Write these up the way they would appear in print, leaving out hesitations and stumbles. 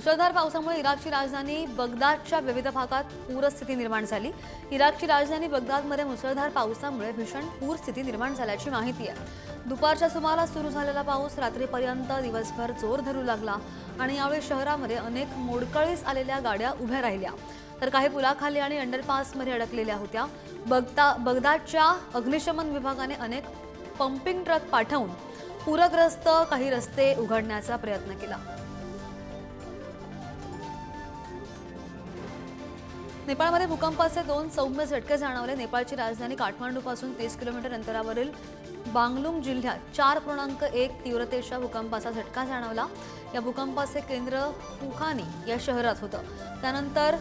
मुसळधार पावसामुळे इराकची राजधानी बगदादच्या विविध भागात पूरस्थिती निर्माण झाली। इराकची राजधानी बगदादमध्ये मुसळधार पावसामुळे भीषण पूरस्थिती निर्माण झाल्याची माहिती आहे। दुपारच्या सुमारास सुरू झालेला पाऊस रात्रीपर्यंत दिवसभर जोर धरू लागला आणि यावेळी शहरामध्ये अनेक मोडकळीस आलेल्या गाड्या उभ्या राहिल्या, तर काही पुलाखाली आणि अंडरपासमध्ये अडकलेल्या होत्या। बगदादच्या अग्निशमन विभागाने अनेक पंपिंग ट्रक पाठवून पूरग्रस्त काही रस्ते उघडण्याचा प्रयत्न केला। नेपाळमध्ये भूकंपाचे 2 सौम्य झटके जाणवले। नेपाळची राजधानी काठमांडूपासून 30 किलोमीटर अंतरावरील बांगलुंग जिल्ह्यात 4.1 तीव्रतेच्या भूकंपाचा झटका जाणवला। या भूकंपाचे केंद्र फुखानी या शहरात होतं। त्यानंतर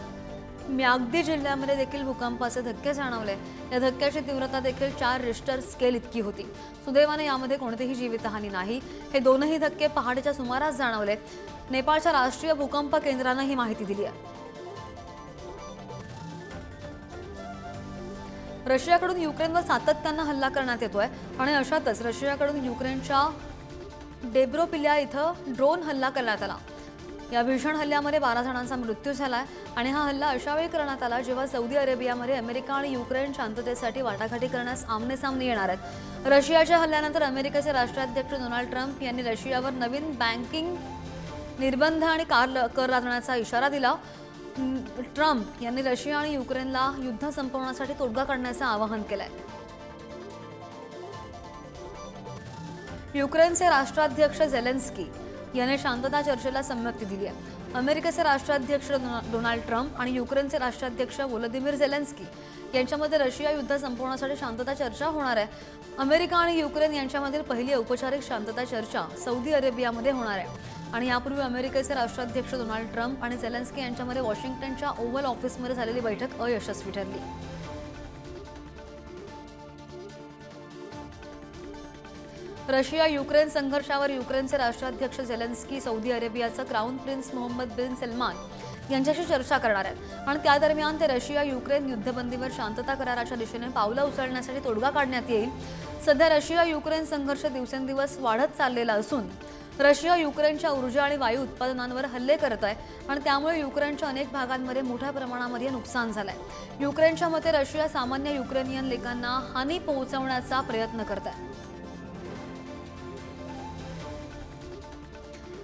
म्याग्दी जिल्ह्यामध्ये देखील भूकंपाचे धक्के जाणवले। या धक्क्याची तीव्रता देखील 4 रिश्टर स्केल इतकी होती। सुदैवाने यामध्ये कोणतीही जीवितहानी नाही। हे दोनही धक्के पहाटेच्या सुमारास जाणवले। नेपाळच्या राष्ट्रीय भूकंप केंद्राने ही माहिती दिली आहे। रशियाकडून युक्रेनवर सातत्याने हल्ला करण्यात येतोय आणि अशातच रशियाकडून युक्रेनच्या डेब्रोपिल्या इथं ड्रोन हल्ला करण्यात आला। या भीषण हल्ल्यामध्ये 12 जणांचा मृत्यू झालाय आणि हा हल्ला अशा वेळी करण्यात आला जेव्हा सौदी अरेबियामध्ये अमेरिका आणि युक्रेन शांततेसाठी वाटाघाटी करण्यास आमनेसामने येणार आहेत। रशियाच्या हल्ल्यानंतर अमेरिकेचे राष्ट्राध्यक्ष डोनाल्ड ट्रम्प यांनी रशियावर नवीन बँकिंग निर्बंध आणि कर लादण्याचा इशारा दिला। ट्रम्प यांनी रशिया आणि युक्रेनला युद्ध संपवण्यासाठी तोडगा काढण्याचे आवाहन केलंय। युक्रेनचे राष्ट्राध्यक्ष झेलेन्स्की यांनी शांतता चर्चेला संमती दिली आहे। अमेरिकेचे राष्ट्राध्यक्ष डोनाल्ड ट्रम्प आणि युक्रेनचे राष्ट्राध्यक्ष व्लादिमीर झेलेन्स्की यांच्यामध्ये रशिया युद्ध संपवण्यासाठी शांतता चर्चा होणार आहे। अमेरिका आणि युक्रेन यांच्यामधील पहिली औपचारिक शांतता चर्चा सौदी अरेबियामध्ये होणार आहे आणि यापूर्वी अमेरिकेचे राष्ट्राध्यक्ष डोनाल्ड ट्रम्प आणि झेलेन्स्की यांच्यामध्ये वॉशिंग्टनच्या ओव्हल ऑफिसमध्ये झालेली बैठक अयशस्वी ठरली। रशिया युक्रेन संघर्षावर युक्रेनचे राष्ट्राध्यक्ष झेलेन्स्की सौदी अरेबियाचा crown prince Mohammed bin Salman यांच्याशी चर्चा करणार आहेत आणि त्या दरम्यान ते रशिया युक्रेन युद्धबंदीवर शांतता कराराच्या दिशेने पावलं उचलण्यासाठी तोडगा काढण्यात येईल। सध्या रशिया युक्रेन संघर्ष दिवसेंदिवस वाढत चाललेला असून रशिया युक्रेनच्या ऊर्जा आणि वायू उत्पादनांवर हल्ले करत आहे आणि त्यामुळे युक्रेनच्या अनेक भागांमध्ये मोठ्या प्रमाणामध्ये नुकसान झालंय। युक्रेनच्या मते रशिया सामान्य युक्रेनियन लोकांना हानी पोहोचवण्याचा प्रयत्न करत आहे।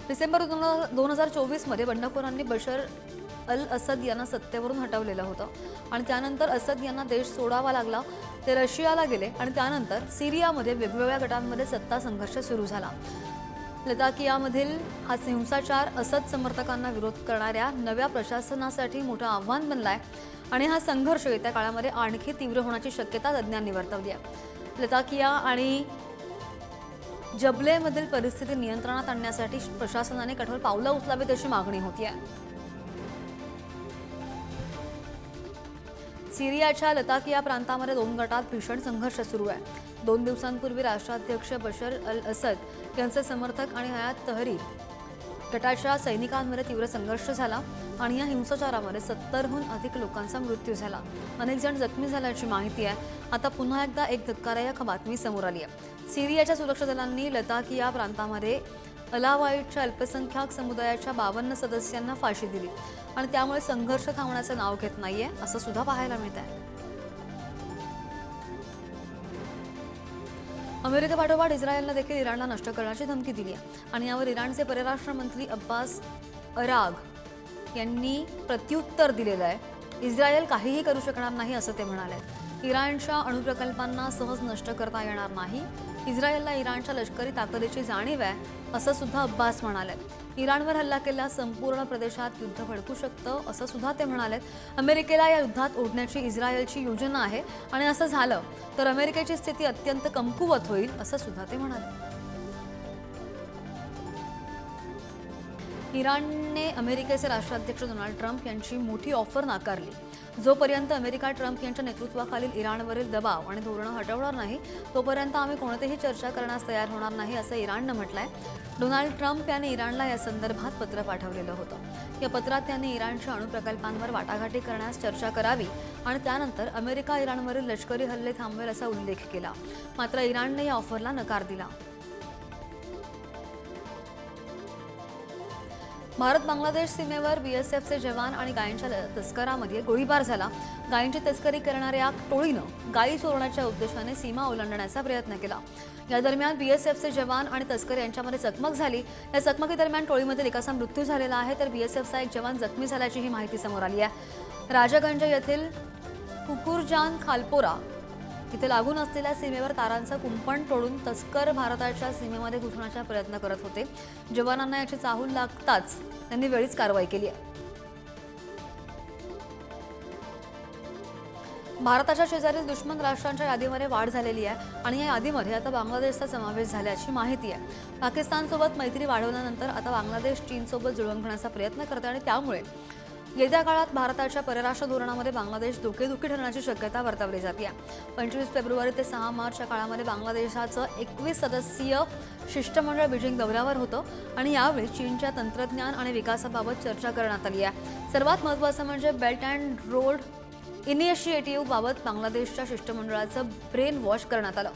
डिसेंबर 2024 मध्ये बंडखोरांनी बशर अल असद यांना सत्तेवरून हटवलेलं होतं आणि त्यानंतर असद यांना देश सोडावा लागला। ते रशियाला गेले आणि त्यानंतर सिरियामध्ये वेगवेगळ्या गटांमध्ये सत्ता संघर्ष सुरू झाला। लताकियामधील हा हिंसाचार असद समर्थकांना विरोध करणाऱ्या नव्या प्रशासनासाठी मोठं आव्हान बनलाय आणि हा संघर्ष येत्या काळामध्ये आणखी तीव्र होण्याची शक्यता तज्ज्ञांनी वर्तवली आहे। लताकिया आणि जबलेमधील परिस्थिती नियंत्रणात आणण्यासाठी प्रशासनाने कठोर पावलं उचलावीत अशी मागणी होतीये। सिरियाच्या लताकिया प्रांतामध्ये 2 गटात भीषण संघर्ष सुरू आहे। 2 दिवसांपूर्वी राष्ट्राध्यक्ष बशर अल असद यांचे समर्थक आणि हयात तहरीर गटाच्या सैनिकांमध्ये तीव्र संघर्ष झाला आणि या हिंसाचारामध्ये 70हून अधिक लोकांचा मृत्यू झाला। अनेक जण जखमी झाल्याची माहिती आहे। आता पुन्हा एकदा एक धक्कादायक बातमी समोर आली आहे। सिरियाच्या सुरक्षा दलांनी लताकिया प्रांतामध्ये अलावाईटच्या अल्पसंख्याक समुदायाच्या 52 सदस्यांना फाशी दिली आणि त्यामुळे संघर्ष थांबण्याचं नाव घेत नाहीये असं सुद्धा पाहायला मिळत आहे। अमेरिकेपाठोपाठ इस्रायलने देखील इराणला नष्ट करण्याची धमकी दिली आहे आणि यावर इराणचे परराष्ट्र मंत्री अब्बास अराग यांनी प्रत्युत्तर दिलेलं आहे। इस्रायल काहीही करू शकणार नाही असं ते म्हणाले। इराणच्या अणुप्रकल्पांना सहज नष्ट करता येणार नाही। इस्रायलला इराणच्या लष्करी ताकदीची जाणीव आहे असं सुद्धा अब्बास म्हणाले। इराणवर हल्ला केल्यास संपूर्ण प्रदेशात युद्ध भडकू शकतं असं सुद्धा ते म्हणाले। अमेरिकेला या युद्धात ओढण्याची इस्रायलची योजना आहे आणि असं झालं तर अमेरिकेची स्थिती अत्यंत कमकुवत होईल असं सुद्धा ते म्हणाले। इराणने अमेरिकेचे राष्ट्राध्यक्ष डोनाल्ड ट्रम्प यांची मोठी ऑफर नाकारली। जोपर्यंत अमेरिका ट्रम्प यांच्या नेतृत्वाखालील इराणवरील दबाव आणि धोरणं हटवणार नाही तोपर्यंत आम्ही कोणतीही चर्चा करण्यास तयार होणार नाही असं इराणनं म्हटलंय। डोनाल्ड ट्रम्प यांनी इराणला या संदर्भात पत्र पाठवलेलं होतं। या पत्रात त्यांनी इराणच्या अणुप्रकल्पांवर वाटाघाटी करण्यास चर्चा करावी आणि त्यानंतर अमेरिका इराणवरील लष्करी हल्ले थांबवेल असा उल्लेख केला। मात्र इराणने या ऑफरला नकार दिला। भारत बांगलादेश सीमेवर बीएसएफचे जवान आणि गायींच्या तस्करामध्ये गोळीबार झाला. गायींची तस्करी करणाऱ्या टोळीनं गायी चोरण्याच्या उद्देशाने सीमा ओलांडण्याचा प्रयत्न केला. या दरम्यान बीएसएफचे जवान आणि तस्कर यांच्यामध्ये चकमक झाली. या चकमकीदरम्यान टोळीमधील एकाचा मृत्यू झालेला आहे, तर बीएसएफचा एक जवान जखमी झाल्याची ही माहिती समोर आली आहे. राजागंज येथील कुकुरजान खालपोरा इथे लागून असलेल्या सीमेवर तारांचं कुंपण तोडून तस्कर भारताच्या सीमेमध्ये घुसण्याचा प्रयत्न करत होते. जवानांना याची चाहूल लागताच त्यांनी वेळीच कारवाई केली आहे. भारताच्या शेजारील दुश्मन राष्ट्रांच्या यादीमध्ये वाढ झालेली आहे आणि या यादीमध्ये आता बांगलादेशचा समावेश झाल्याची माहिती आहे. पाकिस्तानसोबत मैत्री वाढवल्यानंतर आता बांगलादेश चीनसोबत जुळवून घेण्याचा प्रयत्न करते आणि त्यामुळे येत्या काळात भारताच्या परराष्ट्र धोरणामध्ये बांगलादेश डोकेदुखी ठरण्याची शक्यता वर्तवली जाते. 25 फेब्रुवारी ते 6 मार्च या काळामध्ये बांगलादेशाचं 21 सदस्यीय शिष्टमंडळ बीजिंग दौऱ्यावर होतं आणि यावेळी चीनच्या तंत्रज्ञान आणि विकासाबाबत चर्चा करण्यात आली आहे. सर्वात महत्त्वाचं म्हणजे बेल्ट अँड रोड इनिशिएटिव्ह बाबत बांगलादेशच्या शिष्टमंडळाचं ब्रेन वॉश करण्यात आलं.